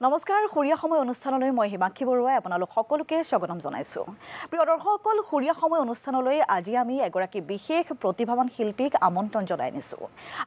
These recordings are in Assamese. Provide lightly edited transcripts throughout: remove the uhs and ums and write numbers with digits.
নমস্কাৰ খুৰিয়া সময় অনুষ্ঠানলৈ মই হিমাক্ষী বৰুৱাই আপোনালোক সকলোকে স্বাগতম জনাইছো। প্ৰিয় দৰ্শকসকল, খুৰিয়া সময় অনুষ্ঠানলৈ আজি আমি এগৰাকী বিশেষ প্ৰতিভাৱান শিল্পীক আমন্ত্ৰণ জনাই আনিছো।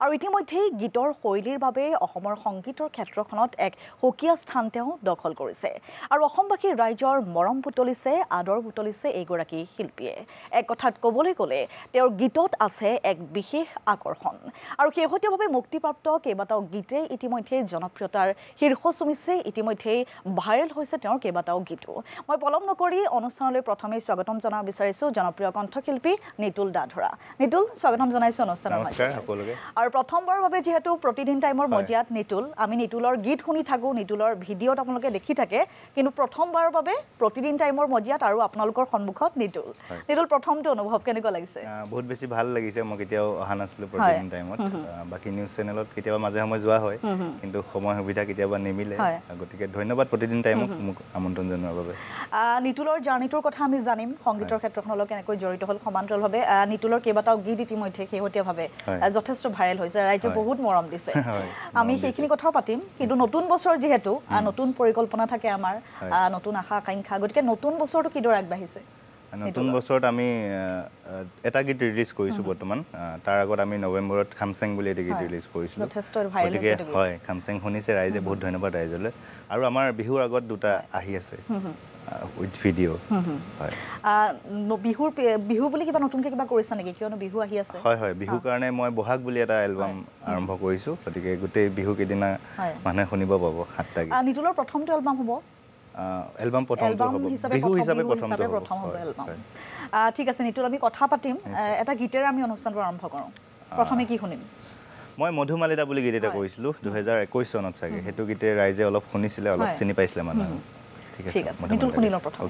আৰু ইতিমধ্যে গীতৰ শৈলীৰ বাবে অসমৰ সংগীতৰ ক্ষেত্ৰখনত এক সুকীয়া স্থান তেওঁ দখল কৰিছে। আৰু অসমবাসী ৰাইজৰ মৰম বুটলিছে, আদৰ বুটলিছে এইগৰাকী শিল্পীয়ে। এক কথাত ক'বলৈ গ'লে তেওঁৰ গীতত আছে এক বিশেষ আকৰ্ষণ। আৰু শেহতীয়াভাৱে মুক্তিপ্ৰাপ্ত কেইবাটাও গীতে ইতিমধ্যে জনপ্ৰিয়তাৰ শীৰ্ষ চুমিছে। ইতিমধ্যে ভাইৰেল হৈছে তেওঁৰ কেইবাটাও গীতো। মই পলম নকৰি অনুষ্ঠানলৈ প্ৰথমে স্বাগতম জনাব বিচাৰিছো জনপ্ৰিয় কণ্ঠশিল্পী নিতুল দাধৰা। নিতুল, স্বাগতম জনাইছো অনুষ্ঠানৰ নমস্কাৰ সকলোকে। আৰু প্ৰথমবাৰৰ বাবে যেহেতু প্ৰতিদিন টাইমৰ মজিয়াত নিতুল, আমি নিতুলৰ গীত শুনি থাকো, নিতুলৰ ভিডিঅ'ত আপোনালোকে দেখি থাকে, কিন্তু প্ৰথমবাৰৰ বাবে প্ৰতিদিন টাইমৰ মজিয়াত আৰু আপোনালোকৰ সন্মুখত নিতুল। নিতুল, প্ৰথমটো অনুভৱ কেনেকুৱা লাগিছে? বহুত বেছি ভাল লাগিছে। মই কেতিয়াও অহা নাছিলো প্ৰতিদিন টাইমত। বাকি নিউজ চেনেলত কেতিয়াবা মাজে সময় যোৱা হয়, কিন্তু সময় সুবিধা কেতিয়াবা নিমিলে। গতিকে ধন্যবাদ প্ৰতিদিন টাইমক মোক আমন্ত্ৰণ জনোৱাৰ বাবে। নিতুলৰ জাৰ্নিটোৰ কথা আমি জানিম, সংগীতৰ ক্ষেত্ৰখনলৈ কেনেকৈ জড়িত হ'ল সমান্তৰালভাৱে। নিতুলৰ কেইবাটাও গীত ইতিমধ্যে শেহতীয়াভাৱে যথেষ্ট ভাইৰেল হৈছে, ৰাইজে বহুত মৰম দিছে। আমি সেইখিনি কথাও পাতিম, কিন্তু নতুন বছৰ যিহেতু নতুন পৰিকল্পনা থাকে আমাৰ, নতুন আশা আকাংক্ষা, গতিকে নতুন বছৰটো কিদৰে আগবাঢ়িছে? নতুন বছৰত আমি এটা গীত ৰিলিজ কৰিছোঁ বৰ্তমান। তাৰ আগত আমি নৱেম্বৰত খামচেং বুলি এটা গীত ৰিলিজ কৰিছিলোঁ। গতিকে হয়, খামচেং শুনিছে ৰাইজে, বহুত ধন্যবাদ ৰাইজলৈ। আৰু আমাৰ বিহুৰ আগত দুটা আহি আছে উইথ ভিডিঅ'। হয়, বিহু বুলি কিবা নতুনকৈ কিবা কৰিছা নেকি? কিয়নো বিহু আহি আছে। হয় হয়, বিহুৰ কাৰণে মই বহাগ বুলি এটা এলবাম আৰম্ভ কৰিছোঁ। গতিকে গোটেই বিহু কেইদিনা মানুহে শুনিব পাব 7টা গীত। নিতুলৰ প্ৰথমটো এলবাম হ'ব? এলবাম প্ৰথমটো হ'ব, বিহু হিচাপে প্ৰথম হ'ব এলবাম। ঠিক আছে নিতুল, আমি কথা পাতিম। এটা গীতেৰে আমি অনুষ্ঠানটো আৰম্ভ কৰোঁ। প্ৰথমে কি শুনিম? মই মধুমালিতা বুলি গীত এটা কৰিছিলোঁ 2021 চনত চাগে। সেইটো গীতে ৰাইজে অলপ শুনিছিলে, অলপ চিনি পাইছিলে মানুহে। ঠিক আছে, নিতুল শুনি লওঁ প্ৰথম।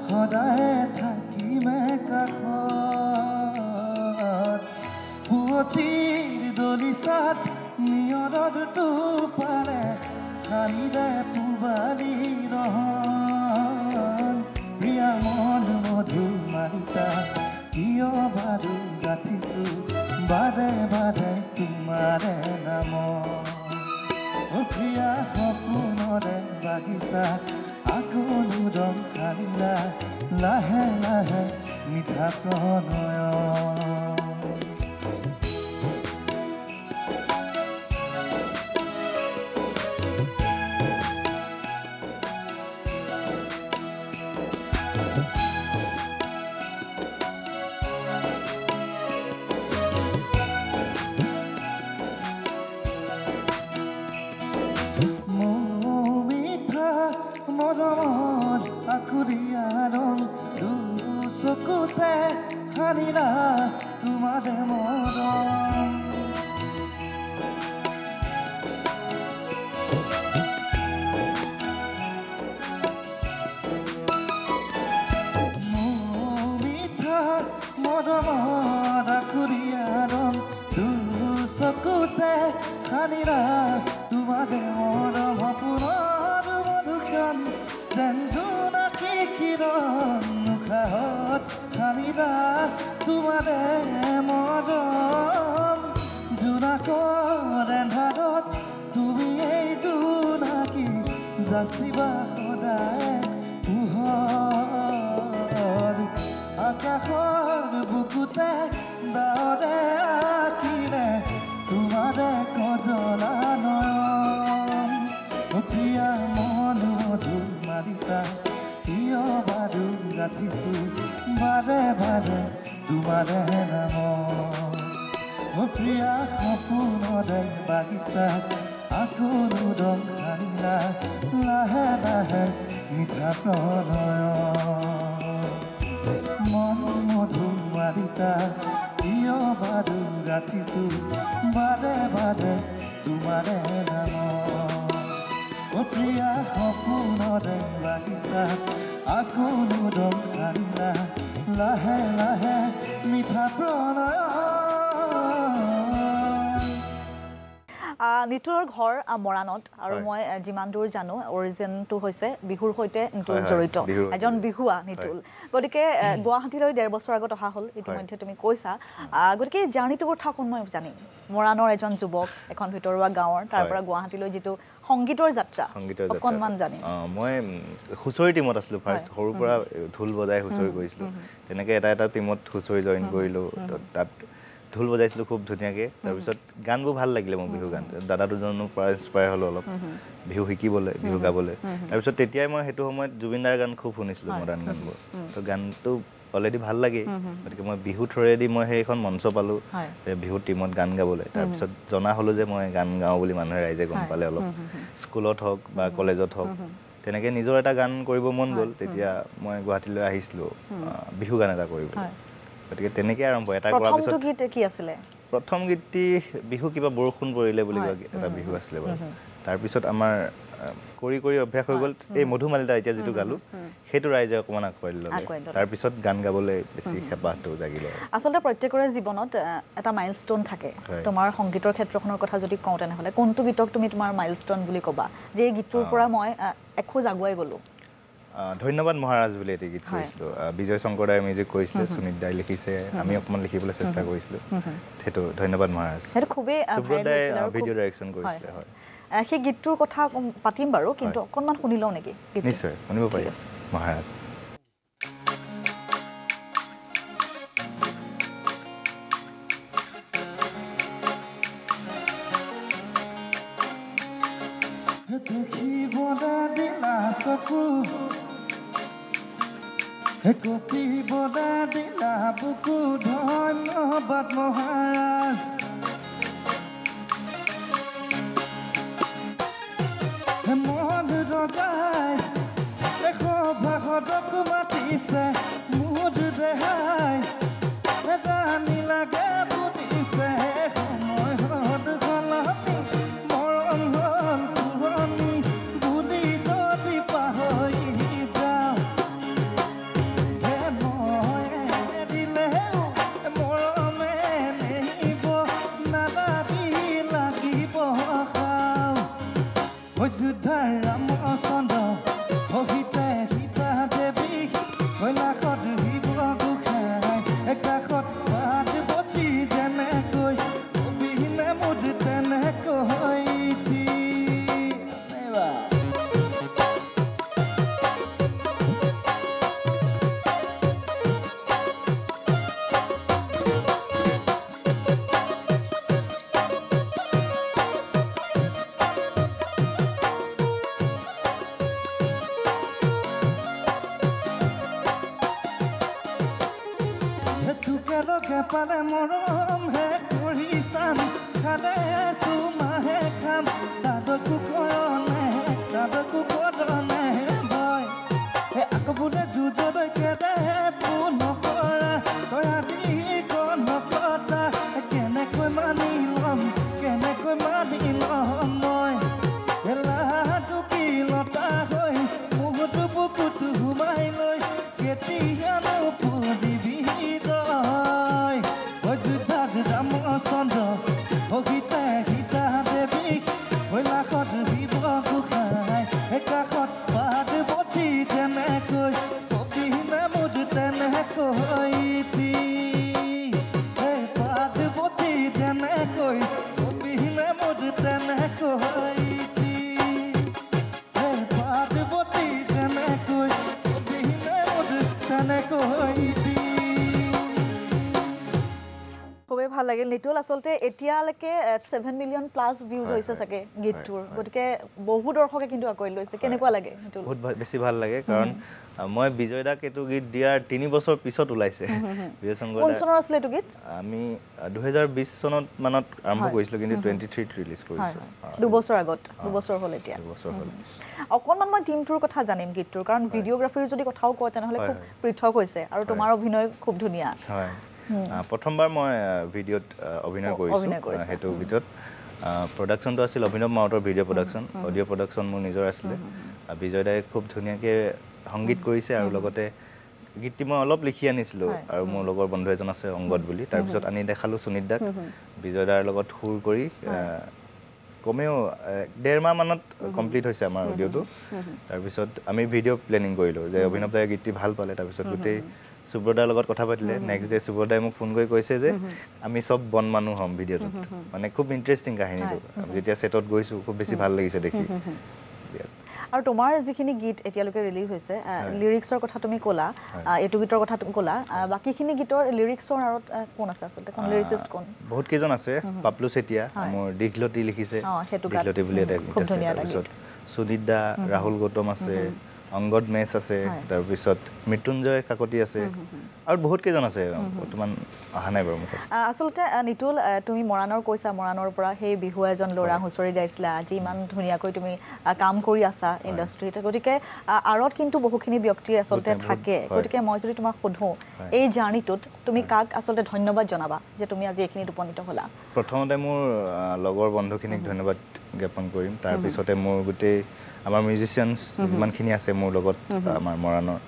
সদায় থাকিমে কাষত, পুৱতিৰ দলিচাত নিয়ৰৰ টোপালে সানিলে পুবালি ৰহন। প্ৰিয়া মন মধুমালিতা কিয় বাৰু গাঠিছো বাৰে বাৰে তোমাৰে নাম। প্ৰিয়া সপোনৰে বাগিচা আকলো ৰং সানিলা লাহে লাহে মিঠা প্ৰণয়। মৰমত আকুৰিয়া ৰং দুচকুতে সানিলা তোমাৰে মৰম। মিঠা মৰমত আকুৰিয়া ৰং দুচকুতে সানিলা তোমাৰে মৰম। পুনৰ মধুখন যেন জোনাকী কিৰণ মুখাত সানিলা তোমাৰে মৰম। জোনাকৰ এন্ধাৰত তুমি এই জোনাকী যাচিবা সদায় পোহৰ। আকাশৰ বুকুতে ডাৱৰে আঁকিলে তোমাৰে কজলা নয়ন। প্ৰিয়া মন মধুমালিতা কিয় বাৰু গাঠিছো বাৰে বাৰে তোমাৰে নাম। প্ৰিয়া সপোনৰে বাগিচা আকলো ৰং সানিলা লাহে লাহে মিঠা প্ৰণয়। মন মধুমালিতা কিয় বাদু গাঠিছো বাৰে বাৰে তোমাৰে নাম অ প্ৰিয়া সপোনৰে বাগিচা আকনো ৰং খান্না লাহে লাহে মিঠা প্ৰণয় নিতুলৰ ঘৰ মৰাণত আৰু মই যিমান দূৰ জানো অৰিজিনটো হৈছে বিহুৰ সৈতে নিতুল জড়িত এজন বিহুৱা নিতুল গতিকে গুৱাহাটীলৈ 1.5 বছৰ আগত অহা হ'ল ইতিমধ্যে তুমি কৈছা গতিকে জাৰ্নিটোৰ কথা কোন মই জানিম মৰাণৰ এজন যুৱক এখন ভিতৰুৱা গাঁৱৰ তাৰ পৰা গুৱাহাটীলৈ যিটো সংগীতৰ যাত্ৰা অকণমান জানিম মই হুঁচৰি টিমত আছিলোঁ ফাৰ্ষ্ট সৰুৰ পৰা ঢোল বজাই হুঁচৰি কৰিছিলোঁ তেনেকৈ এটা টিমত হুঁচৰি জইন কৰিলোঁ তাত ঢোল বজাইছিলোঁ খুব ধুনীয়াকৈ তাৰপিছত গানবোৰ ভাল লাগিলে মোৰ বিহু গান দাদা দুজনৰ পৰা ইনস্পায়াৰ হ'লোঁ অলপ বিহু শিকিবলৈ বিহু গাবলৈ তাৰপিছত তেতিয়াই মই সেইটো সময়ত জুবিনদাৰ গান খুব শুনিছিলোঁ মডাৰ্ণ গানবোৰ তো গানটো অলৰেডি ভাল লাগে গতিকে মই বিহু থ্ৰুৱেদি মই সেইখন মঞ্চ পালোঁ বিহু টিমত গান গাবলৈ তাৰপিছত জনা হ'লোঁ যে মই গান গাওঁ বুলি মানুহে ৰাইজে গম পালে অলপ স্কুলত হওক বা কলেজত হওক তেনেকৈ নিজৰ এটা গান কৰিব মন গ'ল তেতিয়া মই গুৱাহাটীলৈ আহিছিলোঁ বিহু গান এটা কৰিব গতিকে তেনেকৈ আৰম্ভ এটা কৰাৰ পিছত প্ৰথম গীতটি বিহু কিবা বৰষুণ পৰিলে বুলি কোৱা এটা বিহু আছিলে বাৰু তাৰপিছত আমাৰ কৰি কৰি অভ্যাস হৈ গ'ল এই মধুমালিতা এতিয়া যিটো গালোঁ সেইটো ৰাইজে অকণমান আঁকোৱালি ল'লে তাৰপিছত গান গাবলৈ বেছি হেঁপাহটো জাগিলে আচলতে প্ৰত্যেকৰে জীৱনত এটা মাইলষ্টোন থাকে তোমাৰ সংগীতৰ ক্ষেত্ৰখনৰ কথা যদি কওঁ তেনেহ'লে কোনটো গীতক তুমি তোমাৰ মাইলষ্টোন বুলি ক'বা যে এই গীতটোৰ পৰা মই এখোজ আগুৱাই গ'লোঁ ধন্যবাদ মহাৰাজ বুলি এটা গীত কৰিছিলোঁ বিজয় শংকৰ দাই মিউজিক কৰিছিলে সুনীত দাই লিখিছে আমি অকণমান লিখিবলৈ চেষ্টা কৰিছিলোঁ সেইটো ধন্যবাদ মহাৰাজ সেইটো খুবেই সুব্ৰত দাই ভিডিঅ' ডাইৰেকশ্যন কৰিছিলে হয় সেই গীতটোৰ কথা পাতিম বাৰু কিন্তু অকণমান শুনি লওঁ নেকি নিশ্চয় শুনিব পাৰি মহাৰাজ চকু কপি বদা দিলা বুকু ধন্যবাদ মহাৰাজ মন ৰজাই এশ ভাগতক মাতিছে মুদ দেহাই ৰাণী লাগে বুলিছে সময় হত গলতি মৰম হ'ল পুৰণি বুলি যদি পাহৰি যাওঁ মই দিলেও মৰমে নেহিব নালাগি লাগিব খাওঁ যুদ্ধাৰ ৰামচন্দ্ৰ সহিতে সীতা দেৱী কৈলাশত শিৱ গোসাঁই একাশত পাৰ্বতী যেনেকৈ অবিহনে মুদ তেনেকৈ পালে মৰম হে কৰি চাম খালে চুমাহে খাম দাদকো কৰনে ভয় আকৌ বোলে যুঁজলৈকে দে নকৰা তই আজি নকটা কেনেকৈ মানি ল'ম মই লাজুকি লতা হৈ মুহূৰ্ত বুকুত সোমাই লৈ কেতিয়ানো ফুদিবি ৰামচন্দ্ৰ সহিতে সীতা দেৱী কৈলাশত শিৱ গোসাঁই একাশত পাৰ্বতী তেনেকৈ অবিহনে মুদ তেনেকৈ পাৰ্বতী তেনেকৈ অবিহনে মুদ তেনেকৈ পাৰ্বতী তেনেকৈ অবিহনে মুদ তেনেকৈ খুবেই ভাল লাগিল নিতুল আচলতে এতিয়ালৈকে 7 মিলিয়ন প্লাছ ভিউজ হৈছে চাগে গীতটোৰ গতিকে বহু দৰ্শকে কিন্তু আঁকোৱালি লৈছে কেনেকুৱা লাগে নিতুল বহুত বেছি ভাল লাগে কাৰণ মই বিজয় দাক এইটো গীত দিয়াৰ 3 বছৰ পিছত ওলাইছে বিজয় শংকৰ কোন চনৰ আছিল এইটো গীত আমি 2020 চনত মানত আৰম্ভ কৰিছিলোঁ কিন্তু 23 ৰিলিজ কৰিছোঁ 2 বছৰ আগত 2 বছৰ হ'ল এতিয়া 2 বছৰ হ'ল অকণমান মই টিমটোৰ কথা জানিম গীতটোৰ কাৰণ ভিডিঅ'গ্ৰাফিৰ যদি কথাও কয় তেনেহ'লে খুব পৃথক হৈছে আৰু তোমাৰ অভিনয় খুব ধুনীয়া প্ৰথমবাৰ মই ভিডিঅ'ত অভিনয় কৰিছোঁ সেইটো ভিডিঅ'ত প্ৰডাকশ্যনটো আছিল অভিনৱ মাউতৰ ভিডিঅ' প্ৰডাকশ্যন অডিঅ' প্ৰডাকশ্যন মোৰ নিজৰ আছিলে বিজয় দাই খুব ধুনীয়াকৈ সংগীত কৰিছে আৰু লগতে গীতটি মই অলপ লিখি আনিছিলোঁ আৰু মোৰ লগৰ বন্ধু এজন আছে অংগদ বুলি তাৰপিছত আনি দেখালোঁ সুনীত দাক বিজয় দাৰ লগত সুৰ কৰি কমেও 1.5 মাহ মানত কমপ্লিট হৈছে আমাৰ অডিঅ'টো তাৰপিছত আমি ভিডিঅ' প্লেনিং কৰিলোঁ যে অভিনৱ দাই গীতটি ভাল পালে তাৰপিছত গোটেই সুব্ৰদাৰ লগত কথা পাতিলে নেক্সট ডে সুব্ৰদাই মোক ফোন কৰি কৈছে যে আমি চব বন মানুহ হ'ম ভিডিঅ'টোত মানে খুব ইণ্টাৰেষ্টিং কাহিনীটো যেতিয়া ছেটত গৈছোঁ খুব বেছি ভাল লাগিছে দেখি আৰু তোমাৰ যিখিনি গীত এতিয়ালৈকে ৰিলিজ হৈছে লিৰিক্সৰ কথা তুমি ক'লা এইটো গীতৰ কথা তুমি ক'লা বাকীখিনি গীতৰ লিৰিক্সৰ আৰু কোন আছে আচলতে কোন লিৰিচিষ্ট কোন বহুত কেইজন আছে পাপলু চেতিয়া মোৰ দীঘলতি লিখিছে দীঘলতি বুলি এটা গীত আছে তাৰপিছত সুনীত দা ৰাহুল গৌতম আছে অংগদ মেছ আছে তাৰপিছত মৃত্যুঞ্জয় কাকতি আছে আৰু বহুত কেইজন আছে বৰ্তমান অহা নাই বাৰু মুখত আচলতে নিতুল তুমি মৰাণৰ কৈছা মৰাণৰ পৰা সেই বিহু এজন ল'ৰা হুঁচৰি গাইছিলা আজি ইমান ধুনীয়াকৈ তুমি কাম কৰি আছা ইণ্ডাষ্ট্ৰীত গতিকে আৰত কিন্তু বহুখিনি ব্যক্তি আচলতে থাকে গতিকে মই যদি তোমাক সোধোঁ এই জাৰ্ণিটোত তুমি কাক আচলতে ধন্যবাদ জনাবা যে তুমি আজি এইখিনিত উপনীত হ'লা প্ৰথমতে মোৰ লগৰ বন্ধুখিনিক ধন্যবাদ জ্ঞাপন কৰিম তাৰপিছতে মোৰ গোটেই আমাৰ মিউজিচিয়ানছ যিমানখিনি আছে মোৰ লগত আমাৰ মৰাণৰ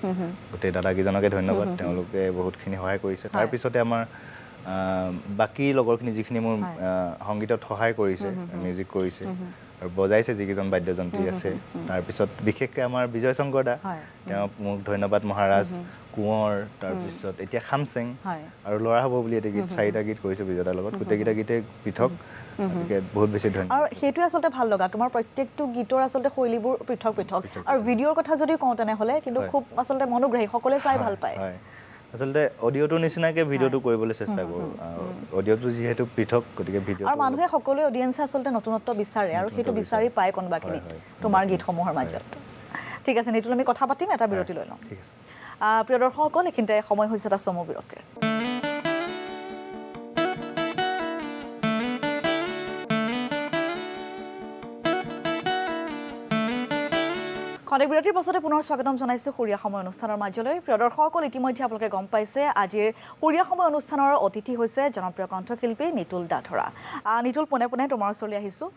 গোটেই দাদাকেইজনকে ধন্যবাদ তেওঁলোকে বহুতখিনি সহায় কৰিছে তাৰপিছতে আমাৰ বাকী লগৰখিনি যিখিনি মোৰ সংগীতত সহায় কৰিছে মিউজিক কৰিছে আৰু বজাইছে যিকেইজন বাদ্যযন্ত্ৰী আছে তাৰপিছত বিশেষকৈ আমাৰ বিজয় শংকৰ দা তেওঁ মোক ধন্যবাদ মহাৰাজ কোঁৱৰ তাৰপিছত এতিয়া খামচেং আৰু ল'ৰা হ'ব বুলি এটা গীত 4টা গীত কৰিছোঁ বিজয় দাৰ লগত গোটেইকেইটা গীতে পৃথক বহুত বেছি ধন্যবাদ আৰু সেইটোৱে আচলতে ভাল লগা তোমাৰ প্ৰত্যেকটো গীতৰ আচলতে শৈলীবোৰ পৃথক পৃথক আৰু ভিডিঅ'ৰ কথা যদি কওঁ তেনেহ'লে কিন্তু খুব আচলতে মনোগ্ৰাহী সকলোৱে চাই ভাল পায় আচলতে অডিঅ'টোৰ নিচিনাকৈ ভিডিঅ'টো কৰিবলৈ চেষ্টা কৰোঁ আৰু অডিঅ'টো যিহেতু পৃথক গতিকে ভিডিঅ' আৰু মানুহে সকলোৱে অডিয়েঞ্চে আচলতে নতুনত্ব বিচাৰে আৰু সেইটো বিচাৰি পায় কোনোবাখিনিত তোমাৰ গীতসমূহৰ মাজত ঠিক আছে নিতুল আমি কথা পাতিম এটা বিৰতি লৈ লওঁ ঠিক আছে প্ৰিয় দৰ্শকসকল এইখিনিতে সময় হৈছে এটা চমু বিৰতিৰ খন্তেক বিৰতিৰ পাছতে পুনৰ স্বাগতম জনাইছোঁ সুৰীয়া সময় অনুষ্ঠানৰ মাজলৈ প্ৰিয় দৰ্শকসকল ইতিমধ্যে আপোনালোকে গম পাইছে আজিৰ সুৰীয়া সময় অনুষ্ঠানৰ অতিথি হৈছে জনপ্ৰিয় কণ্ঠশিল্পী নিতুল দাধৰা নিতুল পোনে পোনে তোমাৰ ওচৰলৈ আহিছোঁ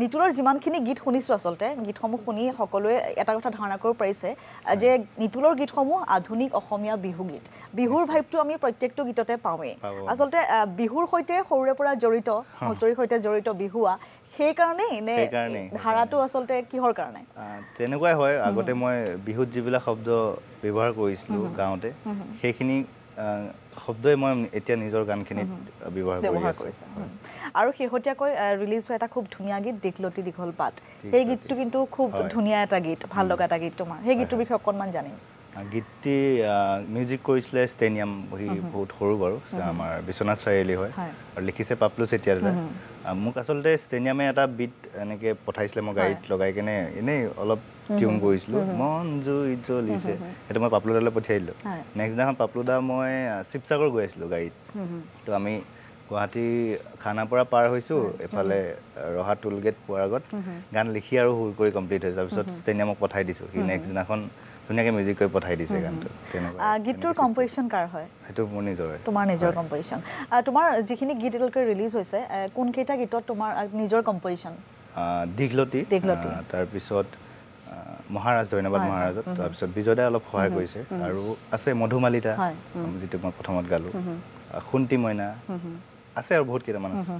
নিতুলৰ যিমানখিনি গীত শুনিছোঁ আচলতে গীতসমূহ শুনি সকলোৱে এটা কথা ধাৰণা কৰিব পাৰিছে যে নিতুলৰ গীতসমূহ আধুনিক অসমীয়া বিহু গীত বিহুৰ ভাইবটো আমি প্ৰত্যেকটো গীততে পাওঁৱেই আচলতে বিহুৰ সৈতে সৰুৰে পৰা জড়িত হুঁচৰিৰ সৈতে জড়িত বিহুৱা সেইকাৰণে নে ধাৰাটো আচলতে কিহৰ কাৰণে তেনেকুৱাই হয় আগতে মই বিহুত যিবিলাক শব্দ ব্যৱহাৰ কৰিছিলোঁ গাঁৱতে সেইখিনি শব্দই মই এতিয়া নিজৰ গানখিনিত ব্যৱহাৰ কৰি আছোঁ আৰু শেহতীয়াকৈ ৰিলিজ হোৱা এটা খুব ধুনীয়া গীত দীঘলতি দীঘল পাত সেই গীতটো কিন্তু খুব ধুনীয়া এটা গীত ভাল লগা এটা গীত তোমাৰ সেই গীতটোৰ বিষয়ে অকণমান জানিম গীতটি মিউজিক কৰিছিলে ষ্টেনিয়াম বহি বহুত সৰু বাৰু আমাৰ বিশ্বনাথ চাৰিআলি হয় আৰু লিখিছে পাপলু চেতিয়া দাদা মোক আচলতে ষ্টেনিয়ামে এটা বিট এনেকৈ পঠাইছিলে মই গাড়ীত লগাই কেনে এনেই অলপ টিউন কৰিছিলোঁ মন জুই জ্বলিছে সেইটো মই পাপলু দালৈ পঠিয়াই দিলোঁ নেক্সট দিনাখন পাপলু দা মই শিৱসাগৰ গৈ আছিলোঁ গাড়ীত তো আমি গুৱাহাটী খানাপাৰা পাৰ হৈছোঁ এফালে ৰহা টোল গেট পোৱাৰ আগত গান লিখি আৰু সুৰ কৰি কমপ্লিট হৈছে তাৰপিছত ষ্টেনিয়ামক পঠাই দিছোঁ সি নেক্সট দিনাখন ধুনীয়াকৈ মিউজিক কৰি পঠাই দিছে গানটো গীতটোৰ কম্প'জিশ্যন কাৰ হয় সেইটো মোৰ নিজৰে তোমাৰ নিজৰ কম্প'জিশ্যন তোমাৰ যিখিনি গীত এতিয়ালৈকে ৰিলিজ হৈছে কোনকেইটা গীতত তোমাৰ নিজৰ কম্প'জিশ্যন দীঘলতি তাৰপিছত মহাৰাজ ধন্যবাদ মহাৰাজত তাৰপিছত বিজয় দাই অলপ সহায় কৰিছে আৰু আছে মধুমালিতা যিটো মই প্ৰথমত গালোঁ সোণটি মইনা আছে আৰু বহুত কেইটামান আছে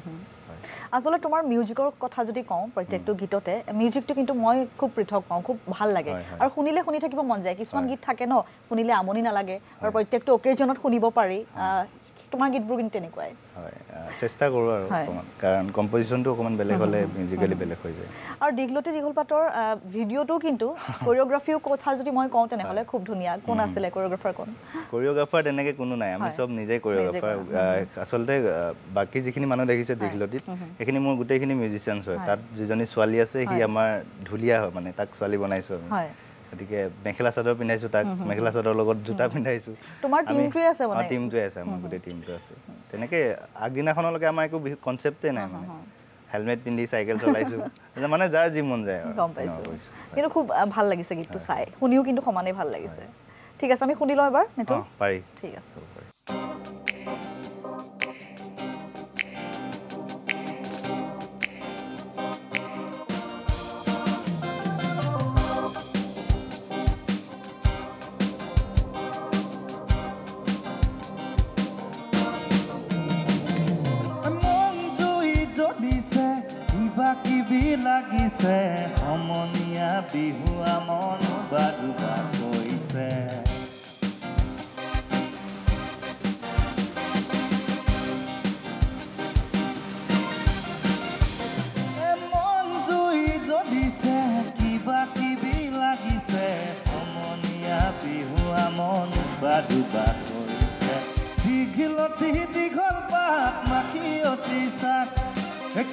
আচলতে তোমাৰ মিউজিকৰ কথা যদি কওঁ প্ৰত্যেকটো গীততে মিউজিকটো কিন্তু মই খুব পৃথক পাওঁ খুব ভাল লাগে আৰু শুনিলে শুনি থাকিব মন যায় কিছুমান গীত থাকে ন শুনিলে আমনি নালাগে আৰু প্ৰত্যেকটো অকেজনত শুনিব পাৰি তোমাৰ গীতবোৰ কিন্তু তেনেকুৱাই হয় চেষ্টা কৰোঁ আৰু অকণমান কাৰণ কম্প'জিশ্যনটো অকণমান বেলেগ হ'লে মিউজিকেলি বেলেগ হৈ যায় আৰু দীঘলতি দীঘল পাতৰ ভিডিঅ'টো কিন্তু কোৰিঅ'গ্ৰাফিও কথা যদি মই কওঁ তেনেহ'লে খুব ধুনীয়া কোন আছিলে কোৰিঅ'গ্ৰাফাৰ কোন কোৰিঅ'গ্ৰাফাৰ তেনেকৈ কোনো নাই আমি চব নিজেই কোৰিঅ'গ্ৰাফাৰ আচলতে বাকী যিখিনি মানুহ দেখিছে দীঘলতিত সেইখিনি মোৰ গোটেইখিনি মিউজিচিয়ানছ হয় তাত যিজনী ছোৱালী আছে সি আমাৰ ঢুলীয়া হয় মানে তাক ছোৱালী বনাইছোঁ আমি গতিকে মেখেলা চাদৰ পিন্ধাইছোঁ তাক মেখেলা চাদৰৰ লগত জোতা পিন্ধাইছোঁ তোমাৰ টিমটোৱে আছে মানে টিমটোৱে আছে আমাৰ গোটেই টিমটো আছে তেনেকৈ আগদিনাখনলৈকে আমাৰ একো কনচেপ্টেই নাই মানে হেলমেট পিন্ধি চাইকেল চলাইছোঁ মানে যাৰ যি মন যায় গম পাইছোঁ কিন্তু খুব ভাল লাগিছে গীতটো চাই শুনিও কিন্তু সমানেই ভাল লাগিছে ঠিক আছে আমি শুনি লওঁ এবাৰ পাৰি ঠিক আছে হৈছে দীঘলতি দীঘল পাত মাখিয়তী চাক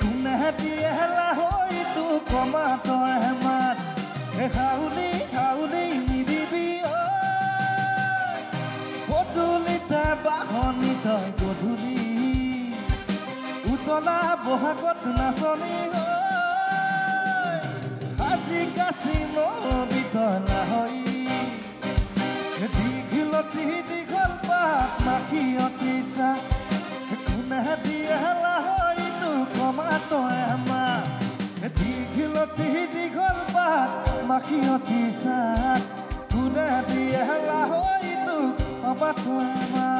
কোনে দিয়ে লাহৈ তো কমা তই হেমাত হাউলি হাউলি নিদিবি পদূলিতে বাহনি তই গধূলি উতলা বহাগত নাচনি আজি কাচি নবি তই লাহৈ দীঘলতি দীঘল পাত মাখিয়তী চাক কোনে দিয়ে লাহৈ তো কমা তই হেমাত দীঘলতি দীঘল পাত মাখিয়তী চাক কোনে দিয়ে লাহৈ তো কমা তই হেমাত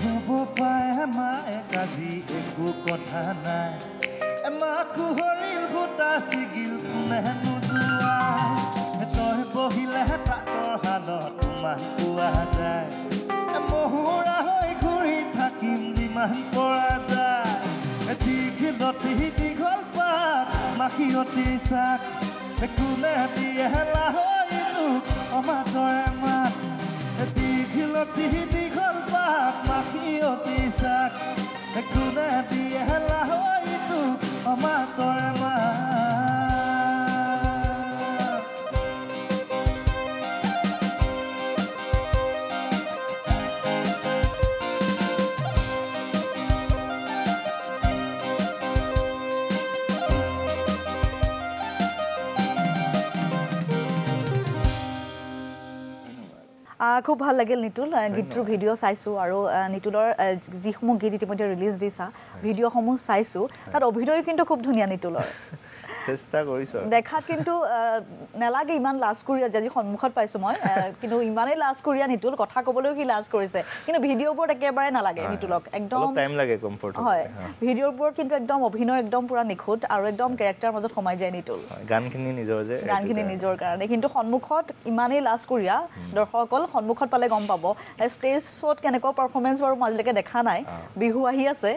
হ'ব পায় মায়ে কাজি একো কথা নাই এমাহ কুহৰিল সূতা ছিগিল কোনে নোযোৱাই তই বহিলে তাঁতৰ শালত তোমাক পোৱা যায় মহুৰা হৈ ঘূৰি থাকিম যিমান পৰা যায় দীঘলতি দীঘল পাত মাখিয়তী চাক কোনে দিয়ে লাহৈ তোক অমাতৰে মাত দীঘলতি দীঘল পাত মাখিয়তী চাক কোনে দিয়ে লাহৈ তোক অমাতৰে মাত খুব ভাল লাগিল নিতুল গীতটোৰ ভিডিঅ' চাইছোঁ আৰু নিতুলৰ যিসমূহ গীত ইতিমধ্যে ৰিলিজ দিছা ভিডিঅ'সমূহ চাইছোঁ তাত অভিনয় কিন্তু খুব ধুনীয়া নিতুলৰ চেষ্টা কৰিছোঁ দেখাত কিন্তু নালাগে ইমান লাজ কৰি আজি সন্মুখত পাইছোঁ মই কিন্তু ইমানেই লাজ কৰিয়া নিতুল কথা ক'বলৈও কি লাজ কৰিছে কিন্তু ভিডিঅ'বোৰত একেবাৰে নালাগে নিতুলক একদম টাইম লাগে কমফৰ্ট হয় ভিডিঅ'বোৰত কিন্তু একদম অভিনয় একদম পুৰা নিখুঁত আৰু একদম কেৰেক্টাৰ মাজত সোমাই যায় নিতুল গানখিনি নিজৰ কাৰণে কিন্তু সন্মুখত ইমানেই লাজ কৰিয়া দৰ্শকসকল সন্মুখত পালে গম পাব ষ্টেজ শ্ব'ত কেনেকুৱা পাৰফৰ্মেঞ্চ বাৰু মাজলৈকে দেখা নাই বিহু আহি আছে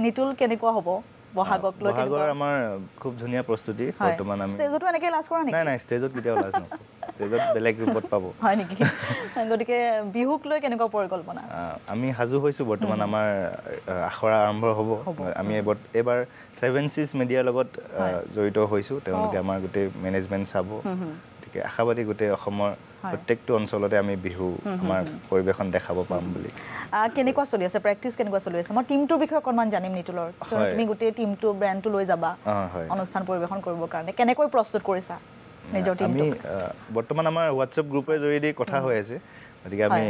নিতুল কেনেকুৱা হ'ব বহাগক লৈ বহাগৰ আমাৰ খুব ধুনীয়া প্ৰস্তুতি বৰ্তমান আমি ষ্টেজতো এনেকৈ লাজ কৰা নেকি নাই ষ্টেজত কেতিয়াও লাজ নকৰোঁ ষ্টেজত বেলেগ ৰূপত পাব হয় নেকি গতিকে বিহুক লৈ কেনেকুৱা পৰিকল্পনা আমি সাজু হৈছোঁ বৰ্তমান আমাৰ আখৰা আৰম্ভ হ'ব আমি এইবাৰ 7 Seas মিডিয়াৰ লগত জড়িত হৈছোঁ তেওঁলোকে আমাৰ গোটেই মেনেজমেণ্ট চাব গতিকে আশাবাদী গোটেই অসমৰ প্ৰত্যেকটো অঞ্চলতে আমি বিহু আমাৰ পৰিৱেশন দেখাব পাম বুলি কেনেকুৱা চলি আছে প্ৰেক্টিচ কেনেকুৱা চলি আছে মই টিমটোৰ বিষয়ে অকণমান জানিম নিতুলৰ তুমি গোটেই টিমটো ব্ৰেণ্ডটো লৈ যাবা অনুষ্ঠান পৰিৱেশন কৰিবৰ কাৰণে কেনেকৈ প্ৰস্তুত কৰিছা নিজৰ টিমটোক বৰ্তমান আমাৰ হোৱাটছএপ গ্ৰুপৰ জৰিয়তে কথা হৈ আছে গতিকে আমি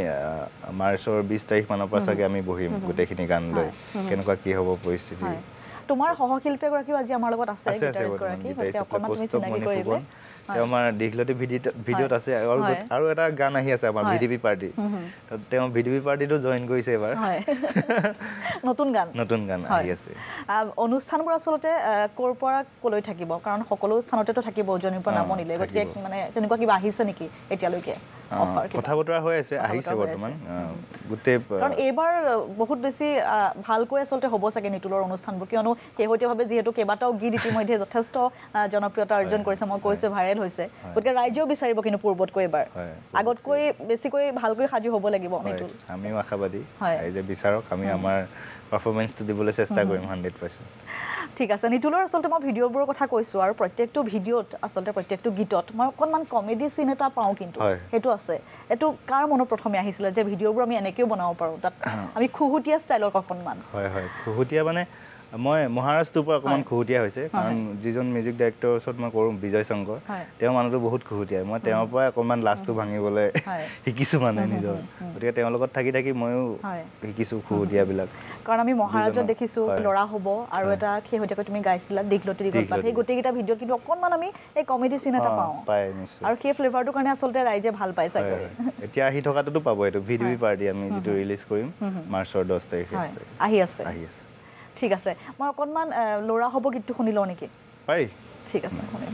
মাৰ্চৰ 20 তাৰিখ মানৰ পৰা চাগে আমি বহিম গোটেইখিনি গান লৈ কেনেকুৱা কি হ'ব পৰিস্থিতি তোমাৰ সহশিল্পী এগৰাকীও আজি আমাৰ লগত আছে গিটাৰিষ্ট গৰাকী গতিকে অকণমান তুমি চিনাকি কৰিবা আমাৰ দীঘলতি ভিডিঅ'ত আছে আৰু এটা গান আহি আছে আমাৰ ভিডিপি পাৰ্টি তেওঁ ভিডিপি পাৰ্টিটো জইন কৰিছে এবাৰ নতুন গান আহি আছে অনুষ্ঠানবোৰ আচলতে ক'ৰ পৰা ক'লৈ থাকিব কাৰণ সকলো স্থানতেতো থাকিব উজনিৰ পৰা নামনিলে গতিকে মানে তেনেকুৱা কিবা আহিছে নেকি এতিয়ালৈকে কথা বতৰা হৈ আছে আহিছে বৰ্তমান গোটেই কাৰণ এইবাৰ বহুত বেছি ভালকৈ আচলতে হ'ব চাগে নিতুলৰ অনুষ্ঠানবোৰ কিয়নো শেহতীয়াভাৱে যিহেতু কেইবাটাও গীত ইতিমধ্যে যথেষ্ট জনপ্ৰিয়তা অৰ্জন কৰিছে মই কৈছোঁ ভাইৰেল হৈছে গতিকে ৰাইজেও বিচাৰিব কিন্তু পূৰ্বতকৈ এবাৰ আগতকৈ বেছিকৈ ভালকৈ সাজু হ'ব লাগিব নিতুল আমিও আশাবাদী ৰাইজে বিচাৰক আমি আমাৰ পাৰফৰ্মেঞ্চটো দিবলৈ চেষ্টা কৰিম 100%। ঠিক আছে নিতুলৰ আচলতে মই ভিডিঅ'বোৰৰ কথা কৈছোঁ আৰু প্ৰত্যেকটো ভিডিঅ'ত আচলতে প্ৰত্যেকটো গীতত মই অকণমান কমেডি চিন এটা পাওঁ কিন্তু সেইটো আছে এইটো কাৰ মনত প্ৰথমে আহিছিলে যে ভিডিঅ'বোৰ আমি এনেকৈও বনাব পাৰোঁ তাত আমি খুহুতীয়া ষ্টাইলৰ অকণমান হয় খুহুতীয়া মানে মই মহাৰাষ্ট্ৰৰ পৰা অকণমান খুহুতীয়া হৈছে কাৰণ যিজন মিউজিক ডাইৰেক্টৰৰ ওচৰত মই কৰোঁ বিজয় শংকৰ তেওঁ মানুহটো বহুত খুহুতীয়া মই তেওঁৰ পৰাই অকণমান লাজটো ভাঙিবলৈ শিকিছোঁ মানে নিজৰ গতিকে তেওঁৰ লগত থাকি থাকি ময়ো শিকিছোঁ খুহুতীয়াবিলাক কাৰণ আমি মহাৰাজত দেখিছোঁ ল'ৰা হ'ব আৰু এটা শেহতীয়াকৈ তুমি গাইছিলা দীঘলতি দীঘলপাত সেই গোটেইকেইটা ভিডিঅ'ত কিন্তু অকণমান আমি এই কমেডি চিন এটা পাওঁ আৰু সেই ফ্লেভাৰটোৰ কাৰণে আচলতে ৰাইজে ভাল পাই চাগে এতিয়া আহি থকাটোতো পাব এইটো ভিডিঅ' পাৰ্টি আমি যিটো ৰিলিজ কৰিম মাৰ্চৰ 10 তাৰিখে আহি আছে ঠিক আছে মই অকণমান ল'ৰা হ'ব গীতটো শুনি লওঁ নেকি পাৰি ঠিক আছে শুনি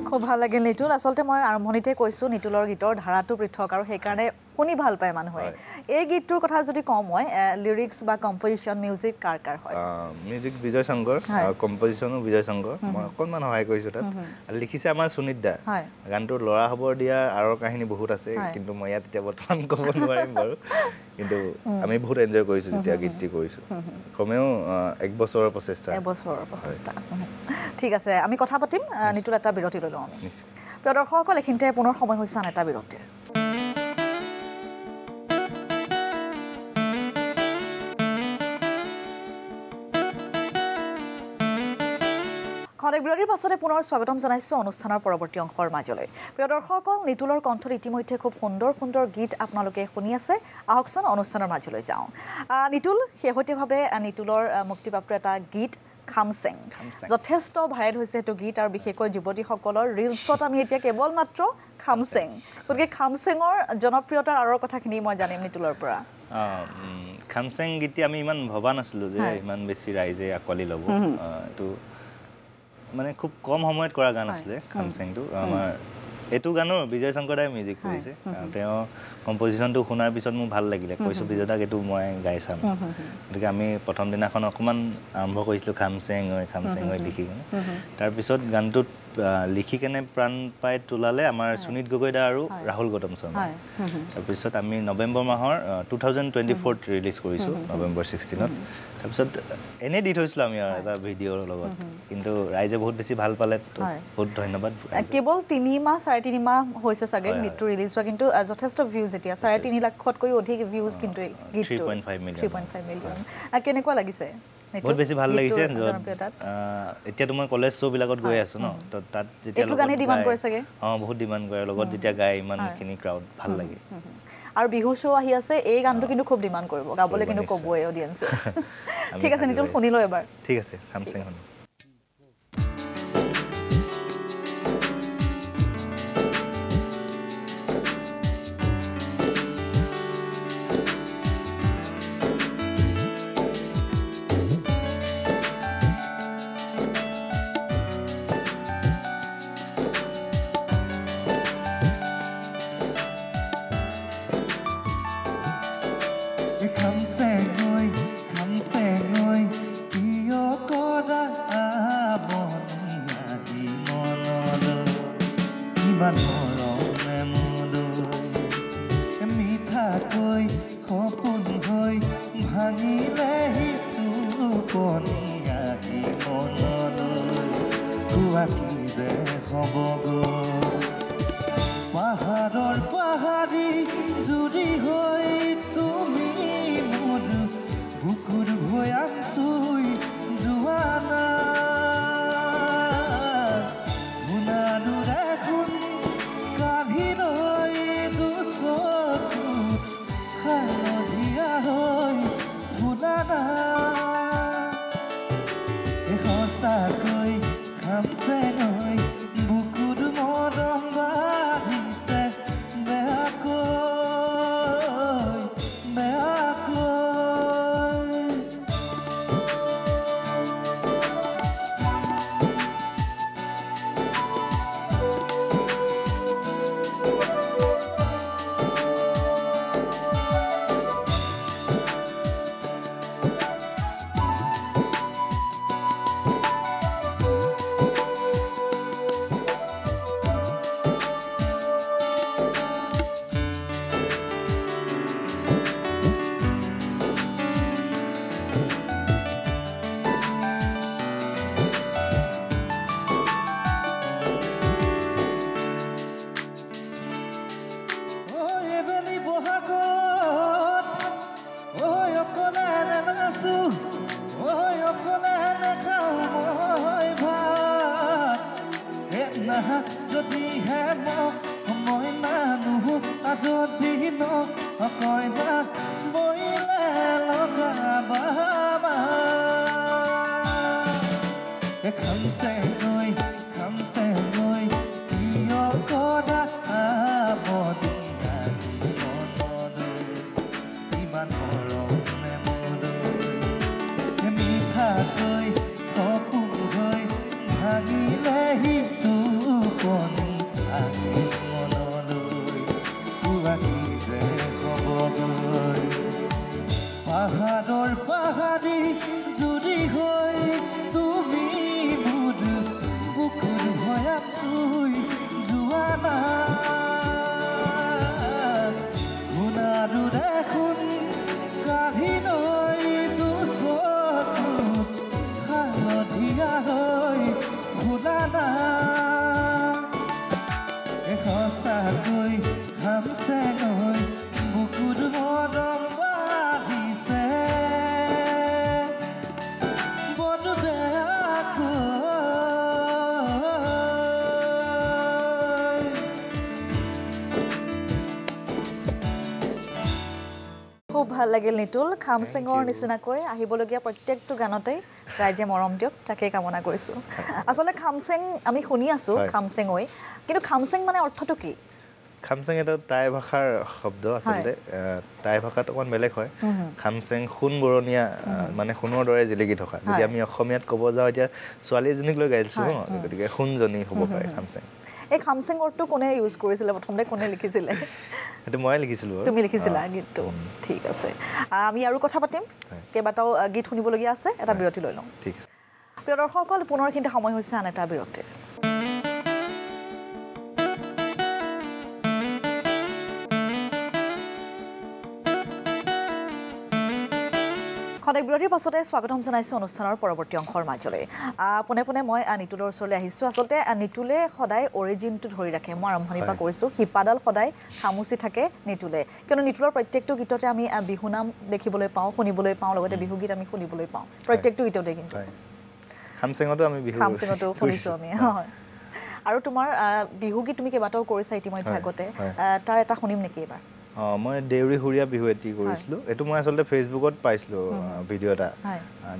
খুব ভাল লাগিল নিতুল আচলতে মই আৰম্ভণিতে কৈছোঁ নিতুলৰ গীতৰ ধাৰাটো পৃথক আৰু সেইকাৰণে শুনি ভাল পায় মানুহে এই গীতটোৰ কথা যদি কওঁ মই লিৰিক্স বা কম্পজিশ্যন মিউজিক কাৰ হয় মিউজিক বিজয় শংকৰ কম্পজিশ্যনো বিজয় শংকৰ মই অকণমান সহায় কৰিছোঁ তাত আৰু লিখিছে আমাৰ সুনীত দা গানটোৰ ল'ৰা হ'বৰ দিয়াৰ আঁৰৰ কাহিনী বহুত আছে কিন্তু মই ইয়াত এতিয়া বৰ্তমান ক'ব নোৱাৰিম বাৰু কিন্তু আমি বহুত এনজয় কৰিছোঁ যেতিয়া গীতটি কৰিছোঁ কমেও 1 বছৰৰ প্ৰচেষ্টা ঠিক আছে আমি কথা পাতিম নিতুল এটা বিৰতি লৈ লওঁ আমি প্ৰিয় দৰ্শকসকল এইখিনিতে পুনৰ সময় হৈছে আন এটা বিৰতিৰ খনেক বিৰতিৰ পাছতে পুনৰ স্বাগতম জনাইছোঁ অনুষ্ঠানৰ পৰৱৰ্তী অংশৰ মাজলৈ প্ৰিয় দৰ্শকসকল নিতুলৰ কণ্ঠত ইতিমধ্যে খুব সুন্দৰ সুন্দৰ গীত আপোনালোকে শুনি আছে আহকচোন অনুষ্ঠানৰ মাজলৈ যাওঁ নিতুল শেহতীয়াভাৱে নিতুলৰ মুক্তিপ্ৰাপ্ত এটা গীত খামচেং যথেষ্ট ভাইৰেল হৈছে এইটো গীত আৰু বিশেষকৈ যুৱতীসকলৰ ৰিলছত আমি এতিয়া কেৱল মাত্ৰ খামচেং গতিকে খামচেঙৰ জনপ্ৰিয়তাৰ আঁৰৰ কথাখিনি মই জানিম নিতুলৰ পৰা খামচেং গীত আমি ইমান ভবা নাছিলোঁ যে ইমান বেছি ৰাইজে আঁকোৱালি ল'ব এইটো মানে খুব কম সময়ত কৰা গান আছিলে খামচেংটো আমাৰ এইটো গানো বিজয় শংকৰদাই মিউজিক কৰিছে তেওঁ কম্পজিশ্যনটো শুনাৰ পিছত মোৰ ভাল লাগিলে কৈছোঁ বিজয়দাক এইটো মই গাই চাম গতিকে আমি প্ৰথম দিনাখন অকণমান আৰম্ভ কৰিছিলোঁ খামচেং হৈ লিখি কিনে তাৰপিছত গানটোত লিখি কেনে প্ৰাণ পাই তোলালে আমাৰ সুনীত গগৈদা আৰু ৰাহুল গৌতম শৰ্মা তাৰপিছত আমি নৱেম্বৰ মাহৰ 2024 ৰিলিজ কৰিছোঁ নৱেম্বৰ 16ত তাৰপিছত এনেই দি থৈছিলোঁ আমি এটা ভিডিঅ'ৰ লগত কিন্তু ৰাইজে বহুত বেছি ভাল পালে বহুত ধন্যবাদ কেৱল 3 মাহ 3.5 মাহ হৈছে চাগে গীতটো ৰিলিজ হোৱা কিন্তু যথেষ্ট ভিউজ এতিয়া 3.5 লাখতকৈ অধিক ভিউজ কিন্তু গীতটো 3.5 মিলিয়ন কেনেকুৱা লাগিছে বহুত বেছি ভাল লাগিছে এতিয়াতো মই কলেজ শ্ব'বিলাকত গৈ আছোঁ ন তো তাত যেতিয়া এইটো গানে ডিমাণ্ড কৰে চাগে বহুত ডিমাণ্ড কৰে লগত যেতিয়া গায় ইমানখিনি ক্ৰাউড ভাল লাগে আৰু বিহু শ্ব' আহি আছে এই গানটো কিন্তু খুব ডিমাণ্ড কৰিব গাবলৈ কিন্তু ক'বই অডিয়েন্সে ঠিক আছে নিতুল শুনি লওঁ এবাৰ ঠিক আছে খামচেং শুনি ভাল লাগিল নিতুল খামচেঙৰ নিচিনাকৈ আহিবলগীয়া প্ৰত্যেকটো গানতে ৰাইজে মৰম দিয়ক তাকে কামনা কৰিছোঁ আচলতে খামচেং আমি শুনি আছোঁ খামচেং হৈ কিন্তু খামচেং মানে অৰ্থটো কি খামচেং এটা টাই ভাষাৰ শব্দ আচলতে টাই ভাষাত অকণমান বেলেগ হয় খামচেং সোণ বৰণীয়া মানে সোণৰ দৰে জিলিকি থকা যদি আমি অসমীয়াত ক'ব যাওঁ এতিয়া ছোৱালী এজনীক লৈ গাইছোঁ গতিকে সোণজনী হ'ব পাৰে খামচেং এই খামচেং ৱৰ্ডটো কোনে ইউজ কৰিছিলে প্ৰথমতে কোনে লিখিছিলে সেইটো ময়ে লিখিছিলোঁ তুমি লিখিছিলা গীতটো ঠিক আছে আমি আৰু কথা পাতিম কেইবাটাও গীত শুনিবলগীয়া আছে এটা বিৰতি লৈ লওঁ ঠিক আছে প্ৰিয় দৰ্শকসকল পুনৰ কিন্তু সময় হৈছে আন এটা বিৰতিৰ খন্তেক বিৰতিৰ পাছতে স্বাগতম জনাইছোঁ অনুষ্ঠানৰ পৰৱৰ্তী অংশৰ মাজলৈ পোনে পোনে মই নিতুলৰ ওচৰলৈ আহিছোঁ আচলতে নিতুলে সদায় অৰিজিনটো ধৰি ৰাখে মই আৰম্ভণিৰ পৰা কৰিছোঁ শিপাডাল সদায় খামুচি থাকে নিতুলে কিয়নো নিতুলৰ প্ৰত্যেকটো গীততে আমি বিহুনাম দেখিবলৈ পাওঁ শুনিবলৈ পাওঁ লগতে বিহুগীত আমি শুনিবলৈ পাওঁ প্ৰত্যেকটো গীততে কিন্তু খামচেঙতো আমি বিহু খামচেঙতো শুনিছোঁ আমি হয় আৰু তোমাৰ বিহুগীত তুমি কেইবাটাও কৰিছা ইতিমধ্যে আগতে তাৰ এটা শুনিম নেকি এবাৰ মই দেউৰী সুৰীয়া বিহু এটি কৰিছিলোঁ এইটো মই আচলতে ফেচবুকত পাইছিলোঁ ভিডিঅ' এটা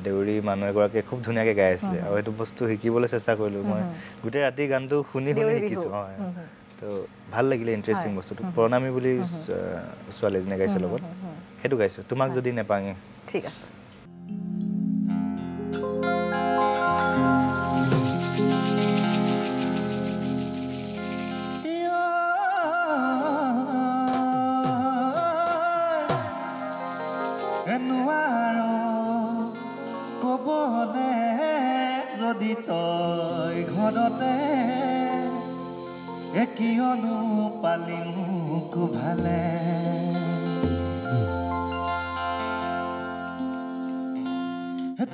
দেউৰী মানুহ এগৰাকীয়ে খুব ধুনীয়াকৈ গাই আছিলে আৰু সেইটো বস্তু শিকিবলৈ চেষ্টা কৰিলোঁ মই গোটেই ৰাতি গানটো শুনি শিকিছোঁ হয় তো ভাল লাগিলে ইণ্টাৰেষ্টিং বস্তুটো প্ৰণামী বুলি ছোৱালী এজনীয়ে গাইছে লগত সেইটো গাইছোঁ তোমাক যদি নেপাঙে ঠিক আছে যদি তই ঘৰতে কিয়নো পালি মোক ভালে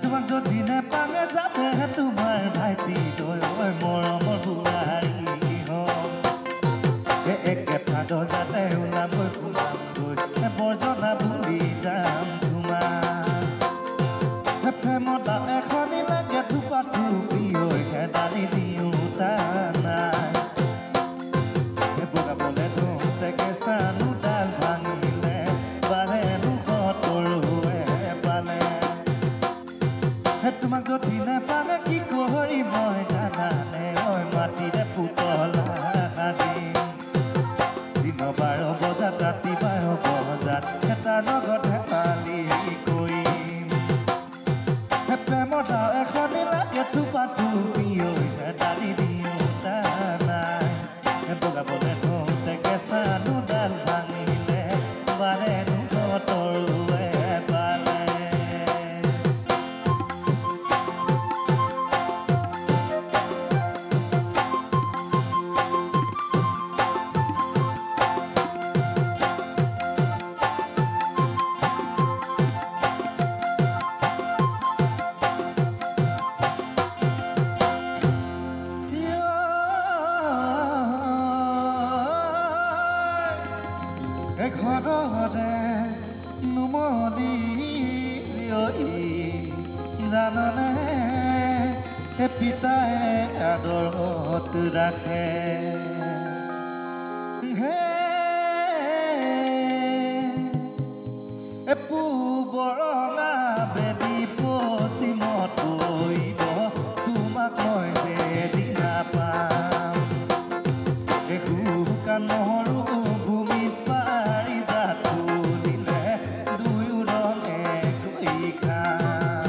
তোমাক যদি নেপাঙে যাতে তোমাৰ ভাইটি তই মৰমৰ বুঢ়াৰী একে ফাদৰ যাতে ওলাবই সোমামগৈ বৰ্জনা বুলি যাম তোমাৰ প্ৰেমত এখনি লাগে থোপা থুপি হৈ খেদালি দিওঁতা নাই বগাবলে ধোঁতে কেঁচানো ডাল ভাঙিলে বাৰে মুখতৰুৱে পালে তোমাক যদি নেপালে কি কৰি মই জানানে ঐ মাটিৰে পুতলা দিম দিন 12 বজাত ৰাতি 12 বজাত এটাৰ লগত হেতালি কৰিম প্ৰেমত এখনি লাগে থোপা থুপি হৈ ডালি দিওঁতা নাই বগাবলে ধোঁতে কেঁচানো ডাল ভাঙিলে বাৰে মুখতৰুৱে পালে ঘৰতে নুমলি জাননে পিতাই আদৰত ৰাখে হে পুবৰঙা বেদী পশ্চিমত পৰিব তোমাক মই যে দিনা পাম শুকান নহৰু ভূমিত পাৰি জাত দিলে দুয়ো ৰঙে গৈ খাম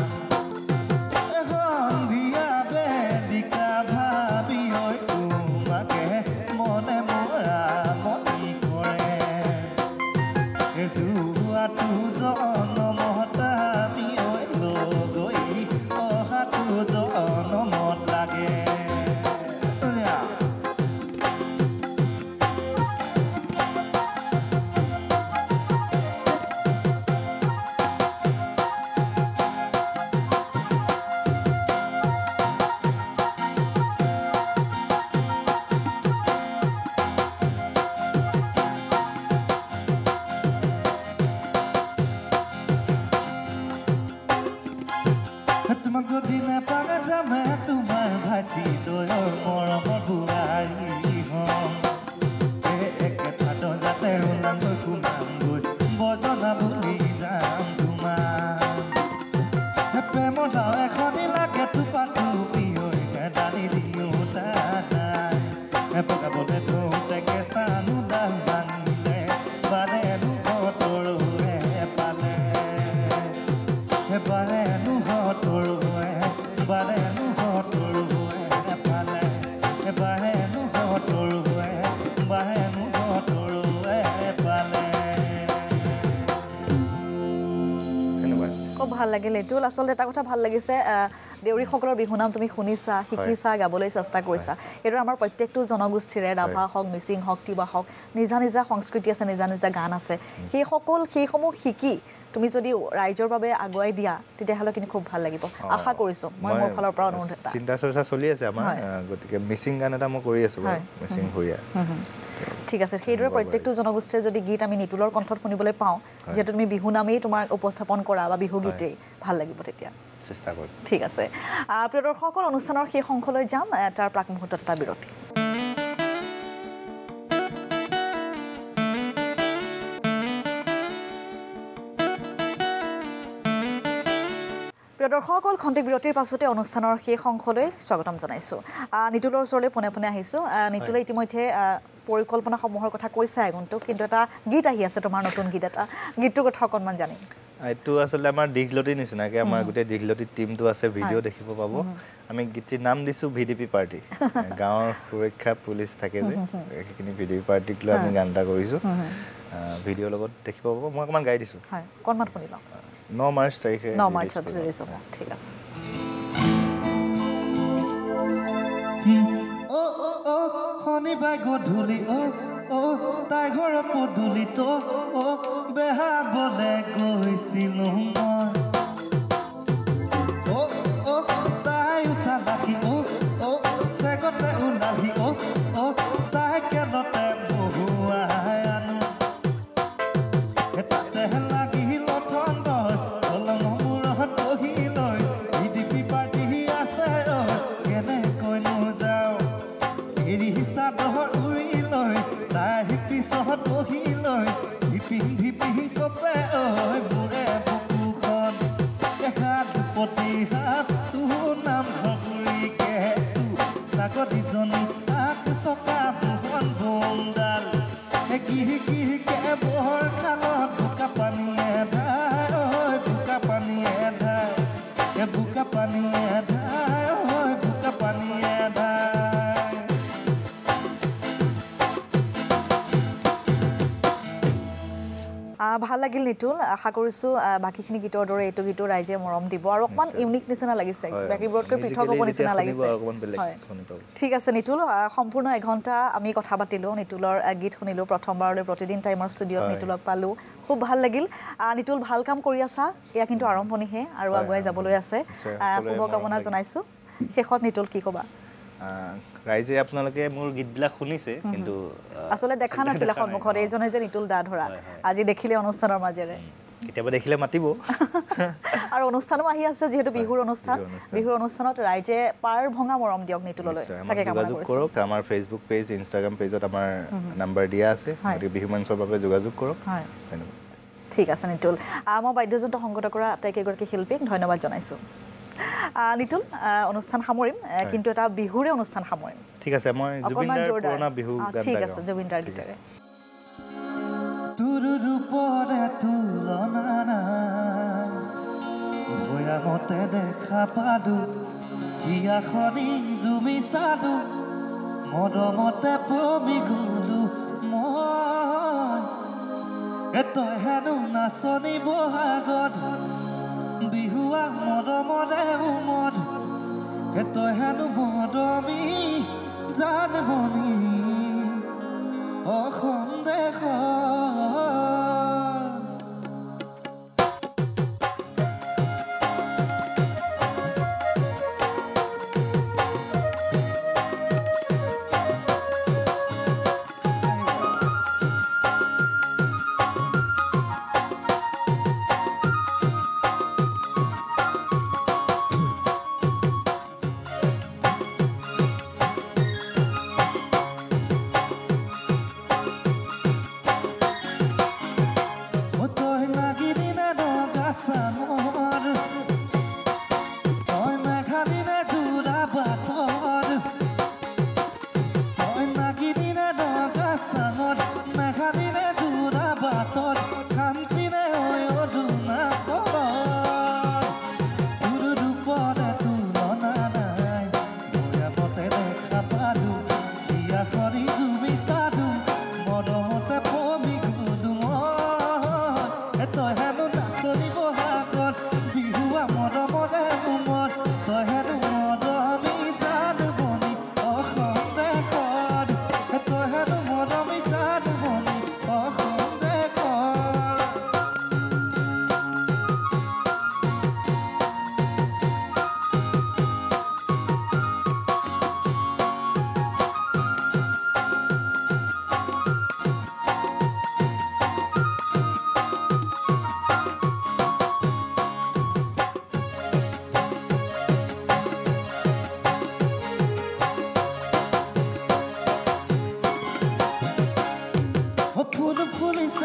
সন্ধিয়া বেদিকা ভাবি হৈ তোমাকে মনে মৰা মনি কৰে যোৱাটো জনমত আমি লৈ অহাটো জনমত লাগে তোমাক যদি নেপালে যামে তোমাৰ ভাইটি তয়ৰ মৰমৰ বুঢ়াৰী হম একে ফাদৰ যাতে ওলামগৈ সোমামগৈ বজনা বুলি ভাল লাগিল নিতুল আচলতে এটা কথা ভাল লাগিছে দেউৰীসকলৰ বিহুনাম তুমি শুনিছা শিকিছা গাবলৈ চেষ্টা কৰিছা এইটো আমাৰ প্ৰত্যেকটো জনগোষ্ঠীৰে ৰাভা হওক মিচিং হওক তিৱা হওক নিজা নিজা সংস্কৃতি আছে নিজা নিজা গান আছে সেইসমূহ শিকি তুমি যদি ৰাইজৰ বাবে আগুৱাই দিয়া তেতিয়াহ'লে কিন্তু খুব ভাল লাগিব আশা কৰিছোঁ মই মোৰ ফালৰ পৰা অনুৰোধ এটা চিন্তা চৰ্চা চলি আছে আমাৰ গতিকে মিচিং গান এটা মই কৰি আছোঁ মিচিং ভৰিয়া ঠিক আছে সেইদৰে প্ৰত্যেকটো জনগোষ্ঠীৰ যদি গীত আমি নিতুলৰ কণ্ঠত শুনিবলৈ পাওঁ যিহেতু তুমি বিহু নামেই তোমাৰ উপস্থাপন কৰা বা বিহু গীতেই ভাল লাগিব তেতিয়া চেষ্টা কৰিম ঠিক আছে প্ৰিয় দৰ্শকসকল অনুষ্ঠানৰ শেষ অংশলৈ যাম তাৰ প্ৰাক মুহূৰ্তত এটা বিৰতি প্ৰিয় দৰ্শকসকল খন্তেক বিৰতিৰ পাছতে অনুষ্ঠানৰ শেষ অংশলৈ স্বাগতম জনাইছোঁ নিতুলৰ ওচৰলৈ পোনে পোনে আহিছোঁ নিতুলে ইতিমধ্যে পৰিকল্পনাসমূহৰ কথা কৈছে আগন্তুক কিন্তু এটা গীত আহি আছে তোমাৰ নতুন গীত এটা গীতটোৰ কথা অকণমান জানিম এইটো আচলতে আমাৰ দীঘলতি নিচিনাকৈ আমাৰ গোটেই দীঘলতি টীমটো আছে ভিডিঅ' দেখিব পাব আমি গীতটিৰ নাম দিছোঁ VDP পাৰ্টি গাঁৱৰ সুৰক্ষা পুলিচ থাকে যে সেইখিনি VDP পাৰ্টিক লৈ আমি গান এটা কৰিছোঁ ভিডিঅ'ৰ লগত দেখিব পাব মই অকণমান গাই দিছোঁ অকণমান শুনিবা 9 মাৰ্চ তাৰিখে 9 মাৰ্চত ৰিলিজ হ'ব ঠিক আছে শনিবাৰ গধূলি তাই ঘৰৰ পদূলিত বেহাবলে গৈছিলোঁ মই তাই চালাকি চেগতে ওলালি চাইকেলতে বহুৱাই আনো তাতে লাগিল ঠণ্ডৰ অলং মূৰত বহি লৈ VDP পাৰ্টি আছে কেনেকৈনো যাওঁ এৰি চাদৰ উৰি লৈ তাই পিছত বহি লৈ ধিপিং কপে মোৰে বুকুখন এহাত দুপতি হাত তোৰ নাম ধৰিকে ছাগলীজনী তাক চকা দুখন বন্দাল কিহিকে বহৰ খালত বোকা পানীয়ে ধাই বোকা পানীয়ে ধাই বোকা পানীয়ে ধাই বোকা পানীয়ে ধাই ভাল লাগিল নিতুল আশা কৰিছোঁ বাকীখিনি গীতৰ দৰে এইটো গীতো ৰাইজে মৰম দিব আৰু অকণমান ইউনিক নিচিনা লাগিছে বাকীবোৰতকৈ পৃথক হ'ব নিচিনা লাগিছে ঠিক আছে নিতুল সম্পূৰ্ণ এঘণ্টা আমি কথা পাতিলোঁ নিতুলৰ গীত শুনিলোঁ প্ৰথমবাৰলৈ প্ৰতিদিন টাইমৰ ষ্টুডিঅ'ত নিতুলক পালোঁ খুব ভাল লাগিল নিতুল ভাল কাম কৰি আছা এয়া কিন্তু আৰম্ভণিহে আৰু আগুৱাই যাবলৈ আছে শুভকামনা জনাইছোঁ শেষত নিতুল কি ক'বা ৰাইজে আপোনালোকে মোৰ গীতবিলাক শুনিছে কিন্তু আচলতে দেখা নাছিলে সন্মুখত এইজনে যে নিতুল দা ধৰা আজি দেখিলে অনুষ্ঠানৰ মাজেৰে কেতিয়াবা দেখিলে মাতিব আৰু অনুষ্ঠানো আহি আছে যিহেতু বিহুৰ অনুষ্ঠানত ৰাইজে পাৰ ভঙা মৰম দিয়ক নিতুললৈ তাকে কামনা কৰিছোঁ কৰক আমাৰ ফেচবুক পেজ ইনষ্টাগ্ৰাম পেজত আমাৰ নাম্বাৰ দিয়া আছে গতিকে বিহু মঞ্চৰ বাবে যোগাযোগ কৰক ধন্যবাদ ঠিক আছে নিতুল মই বাদ্যযন্ত্ৰ সংগত কৰা আটাইকেইগৰাকী শিল্পীক ধন্যবাদ জনাইছোঁ নিতুল অনুষ্ঠান সামৰিম কিন্তু এটা বিহুৰে অনুষ্ঠান সামৰিম ঠিক আছে মই জুবিনদাৰ পুৰণা বিহু গান ঠিক আছে জুবিনদাৰ গীতেৰে তোৰ ৰূপৰে তুলনা নাই ভয়ামতে দেখা পালো হিয়াখনি জুমি চালো মৰমতে পমি গলো মই তই হেনো নাচনি বহাগত বিহুৱা মৰমৰে উমদ তই হেনো মৰমি জানমনি সন্দেহ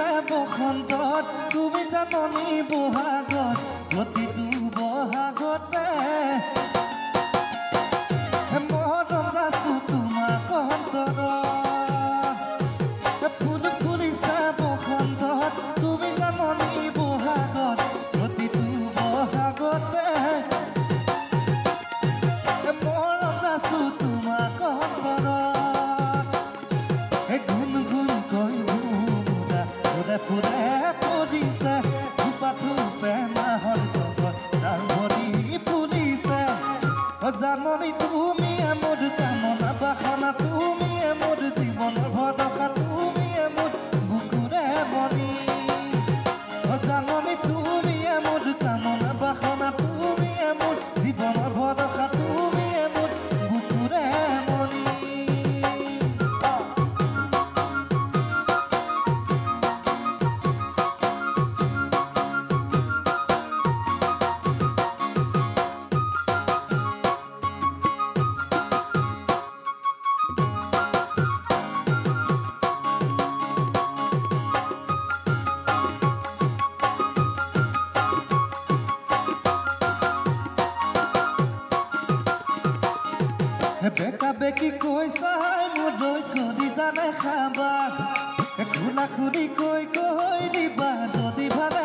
ফুলিছে বসন্তত তুমি জাননী বহাগত প্ৰতিটো বহাগতে মৰম যাচো তোমাক অন্তৰত ফুল ফুলিছে বসন্তত তুমি জাননী বহাগত প্ৰতিটো বহাগতে মৰম যাচো তোমাক অন্তৰত গুণ গুণ কৈ মুদা ফুলে ফুলে পৰিছে থোপা থোপে মাহৰ জগত তাৰ ভৰি ফুলিছে জাননী তুমি মোৰ কামনা বাসনা তুমি মোৰ জীৱনৰ ভৰসা তুমি মোৰ বুকুৰে মনি জাননী তুমি মোৰ কামনা বাসনা তুমি মোৰ জীৱনৰ ভৰসা তুমি মোৰ বুকুৰে মনি বেকা বেকি কৈ চাই মোৰ দৈ কৰি জানে খাবা খোলা খুলি কৈ দিবা যদি ভালে